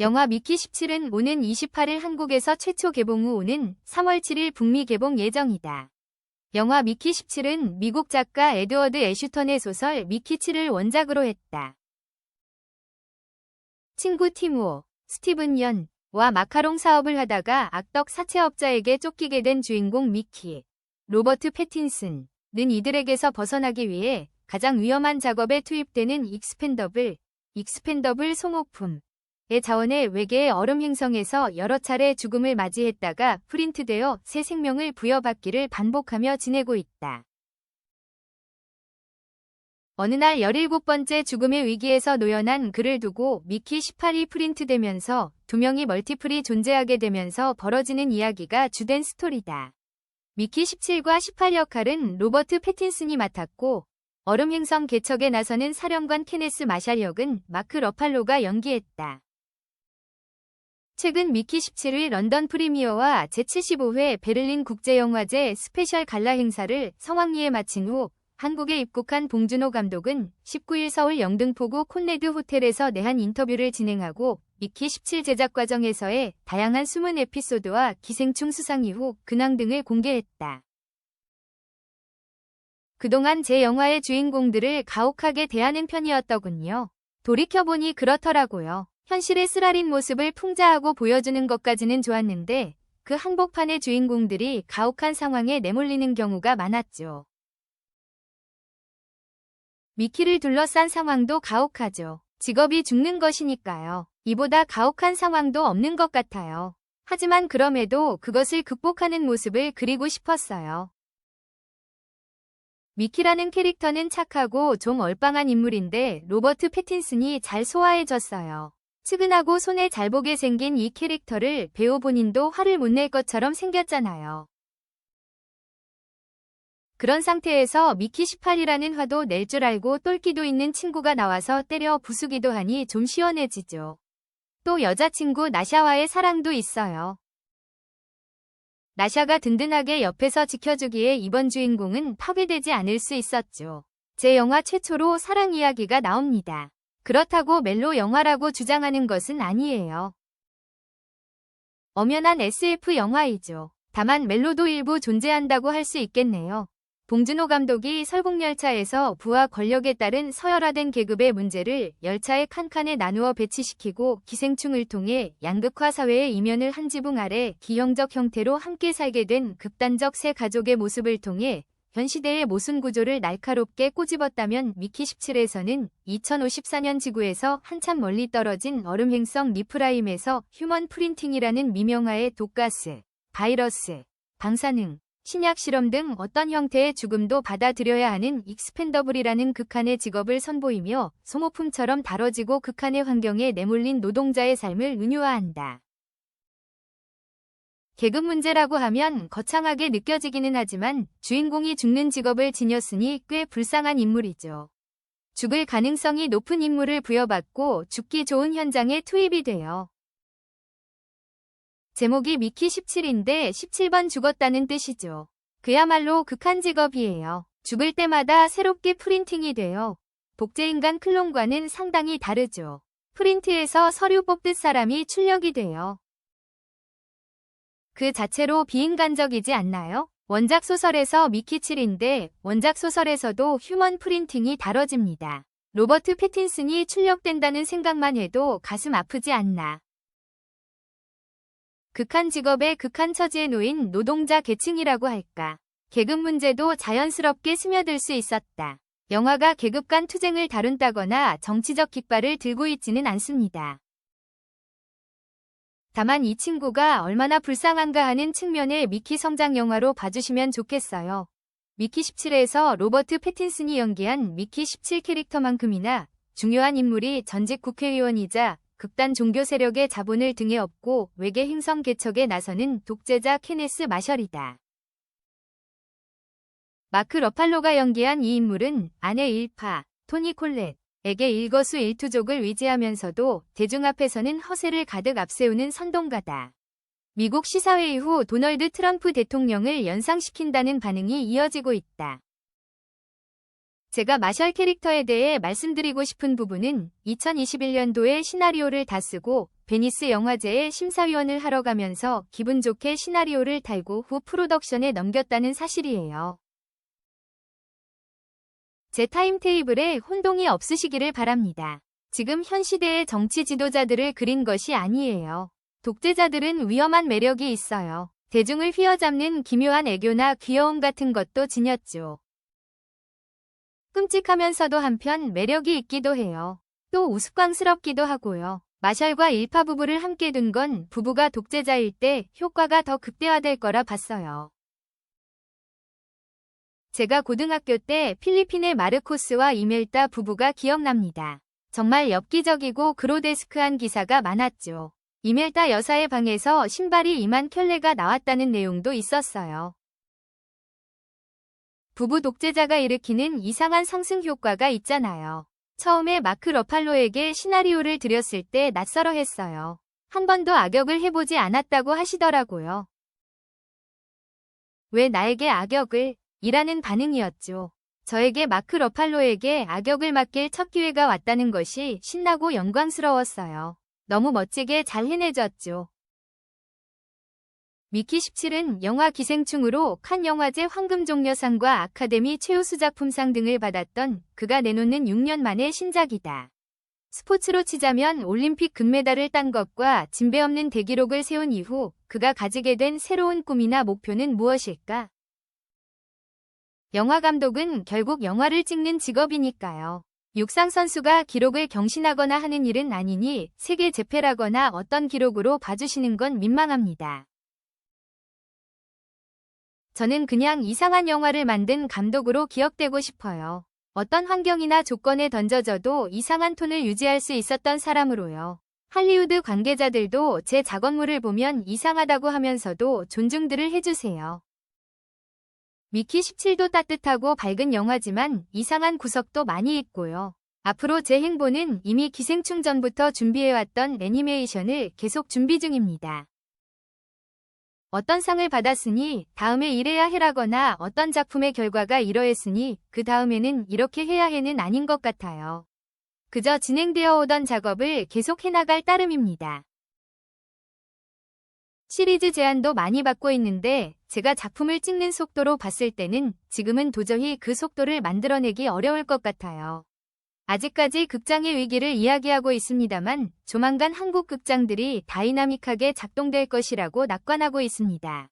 영화 미키 17은 오는 28일 한국에서 최초 개봉 후 오는 3월 7일 북미 개봉 예정이다. 영화 미키 17은 미국 작가 에드워드 애슈턴의 소설 미키 7을 원작으로 했다. 친구 티모, 스티븐 연와 마카롱 사업을 하다가 악덕 사채업자에게 쫓기게 된 주인공 미키, 로버트 패틴슨은 이들에게서 벗어나기 위해 가장 위험한 작업에 투입되는 익스펜더블 소모품의 자원에 외계의 얼음 행성에서 여러 차례 죽음을 맞이했다가 프린트되어 새 생명을 부여받기를 반복하며 지내고 있다. 어느 날 17번째 죽음의 위기에서 놓여난 그를 두고 미키 18이 프린트되면서 두 명이 멀티플이 존재하게 되면서 벌어지는 이야기가 주된 스토리다. 미키 17과 18 역할은 로버트 패틴슨이 맡았고 얼음 행성 개척에 나서는 사령관 케네스 마샬 역은 마크 러팔로가 연기했다. 최근 미키 17의 런던 프리미어와 제75회 베를린 국제영화제 스페셜 갈라 행사를 성황리에 마친 후 한국에 입국한 봉준호 감독은 19일 서울 영등포구 콘레드 호텔에서 내한 인터뷰를 진행하고 미키 17 제작 과정에서의 다양한 숨은 에피소드와 기생충 수상 이후 근황 등을 공개했다. 그동안 제 영화의 주인공들을 가혹하게 대하는 편이었더군요. 돌이켜보니 그렇더라고요. 현실의 쓰라린 모습을 풍자하고 보여주는 것까지는 좋았는데 그 한복판의 주인공들이 가혹한 상황에 내몰리는 경우가 많았죠. 미키를 둘러싼 상황도 가혹하죠. 직업이 죽는 것이니까요. 이보다 가혹한 상황도 없는 것 같아요. 하지만 그럼에도 그것을 극복하는 모습을 그리고 싶었어요. 미키라는 캐릭터는 착하고 좀 얼빵한 인물인데 로버트 패틴슨이 잘 소화해줬어요. 측은하고 손에 잘 보게 생긴 이 캐릭터를 배우 본인도 화를 못 낼 것처럼 생겼잖아요. 그런 상태에서 미키 18이라는 화도 낼 줄 알고 똘끼도 있는 친구가 나와서 때려 부수기도 하니 좀 시원해지죠. 또 여자친구 나샤와의 사랑도 있어요. 나샤가 든든하게 옆에서 지켜주기에 이번 주인공은 파괴되지 않을 수 있었죠. 제 영화 최초로 사랑 이야기가 나옵니다. 그렇다고 멜로 영화라고 주장하는 것은 아니에요. 엄연한 SF 영화이죠. 다만 멜로도 일부 존재한다고 할 수 있겠네요. 봉준호 감독이 설국열차에서 부와 권력에 따른 서열화된 계급의 문제를 열차의 칸칸에 나누어 배치시키고 기생충을 통해 양극화 사회의 이면을 한 지붕 아래 기형적 형태로 함께 살게 된 극단적 세 가족의 모습을 통해 현 시대의 모순 구조를 날카롭게 꼬집었다면 미키 17에서는 2054년 지구에서 한참 멀리 떨어진 얼음 행성 니프라임에서 휴먼 프린팅이라는 미명화의 독가스, 바이러스, 방사능, 신약 실험 등 어떤 형태의 죽음도 받아들여야 하는 익스펜더블이라는 극한의 직업을 선보이며 소모품처럼 다뤄지고 극한의 환경에 내몰린 노동자의 삶을 은유화한다. 계급 문제라고 하면 거창하게 느껴지기는 하지만 주인공이 죽는 직업을 지녔으니 꽤 불쌍한 인물이죠. 죽을 가능성이 높은 임무를 부여받고 죽기 좋은 현장에 투입이 돼요. 제목이 미키 17인데 17번 죽었다는 뜻이죠. 그야말로 극한 직업이에요. 죽을 때마다 새롭게 프린팅이 돼요. 복제인간 클론과는 상당히 다르죠. 프린트에서 서류 뽑듯 사람이 출력이 돼요. 그 자체로 비인간적이지 않나요? 원작 소설에서 미키 7인데 원작 소설에서도 휴먼 프린팅이 다뤄집니다. 로버트 패틴슨이 출력된다는 생각만 해도 가슴 아프지 않나. 극한 직업에 극한 처지에 놓인 노동자 계층이라고 할까. 계급 문제도 자연스럽게 스며들 수 있었다. 영화가 계급 간 투쟁을 다룬다거나 정치적 깃발을 들고 있지는 않습니다. 다만 이 친구가 얼마나 불쌍한가 하는 측면의 미키 성장 영화로 봐주시면 좋겠어요. 미키 17에서 로버트 패틴슨이 연기한 미키 17 캐릭터만큼이나 중요한 인물이 전직 국회의원이자 극단 종교 세력의 자본을 등에 업고 외계 행성 개척에 나서는 독재자 케네스 마셜이다. 마크 러팔로가 연기한 이 인물은 아내 일파, 토니 콜렛에게 일거수일투족을 의지하면서도 대중 앞에서는 허세를 가득 앞세우는 선동가다. 미국 시사회 이후 도널드 트럼프 대통령을 연상시킨다는 반응이 이어지고 있다. 제가 마셜 캐릭터에 대해 말씀드리고 싶은 부분은 2021년도에 시나리오를 다 쓰고 베니스 영화제에 심사위원을 하러 가면서 기분 좋게 시나리오를 달고 후 프로덕션에 넘겼다는 사실이에요. 제 타임테이블에 혼동이 없으시기를 바랍니다. 지금 현 시대의 정치 지도자들을 그린 것이 아니에요. 독재자들은 위험한 매력이 있어요. 대중을 휘어잡는 기묘한 애교나 귀여움 같은 것도 지녔죠. 끔찍하면서도 한편 매력이 있기도 해요. 또 우스꽝스럽기도 하고요. 마셜과 일파 부부를 함께 둔 건 부부가 독재자일 때 효과가 더 극대화될 거라 봤어요. 제가 고등학교 때 필리핀의 마르코스와 이멜다 부부가 기억납니다. 정말 엽기적이고 그로데스크한 기사가 많았죠. 이멜다 여사의 방에서 신발이 2만 켤레가 나왔다는 내용도 있었어요. 부부 독재자가 일으키는 이상한 상승 효과가 있잖아요. 처음에 마크 러팔로에게 시나리오를 드렸을 때 낯설어 했어요. 한 번도 악역을 해보지 않았다고 하시더라고요. 왜 나에게 악역을? 이라는 반응이었죠. 저에게 마크 러팔로에게 악역을 맡길 첫 기회가 왔다는 것이 신나고 영광스러웠어요. 너무 멋지게 잘 해내줬죠. 미키 17은 영화 기생충으로 칸 영화제 황금종려상과 아카데미 최우수작품상 등을 받았던 그가 내놓는 6년 만의 신작이다. 스포츠로 치자면 올림픽 금메달을 딴 것과 진배 없는 대기록을 세운 이후 그가 가지게 된 새로운 꿈이나 목표는 무엇일까? 영화 감독은 결국 영화를 찍는 직업이니까요. 육상 선수가 기록을 경신하거나 하는 일은 아니니 세계 재패라거나 어떤 기록으로 봐주시는 건 민망합니다. 저는 그냥 이상한 영화를 만든 감독으로 기억되고 싶어요. 어떤 환경이나 조건에 던져져도 이상한 톤을 유지할 수 있었던 사람으로요. 할리우드 관계자들도 제 작업물을 보면 이상하다고 하면서도 존중들을 해주세요. 미키 17도 따뜻하고 밝은 영화지만 이상한 구석도 많이 있고요. 앞으로 제 행보는 이미 기생충 전부터 준비해왔던 애니메이션을 계속 준비 중입니다. 어떤 상을 받았으니 다음에 이래야 해라거나 어떤 작품의 결과가 이러했으니 그 다음에는 이렇게 해야 해는 아닌 것 같아요. 그저 진행되어 오던 작업을 계속 해나갈 따름입니다. 시리즈 제안도 많이 받고 있는데 제가 작품을 찍는 속도로 봤을 때는 지금은 도저히 그 속도를 만들어내기 어려울 것 같아요. 아직까지 극장의 위기를 이야기하고 있습니다만 조만간 한국 극장들이 다이나믹하게 작동될 것이라고 낙관하고 있습니다.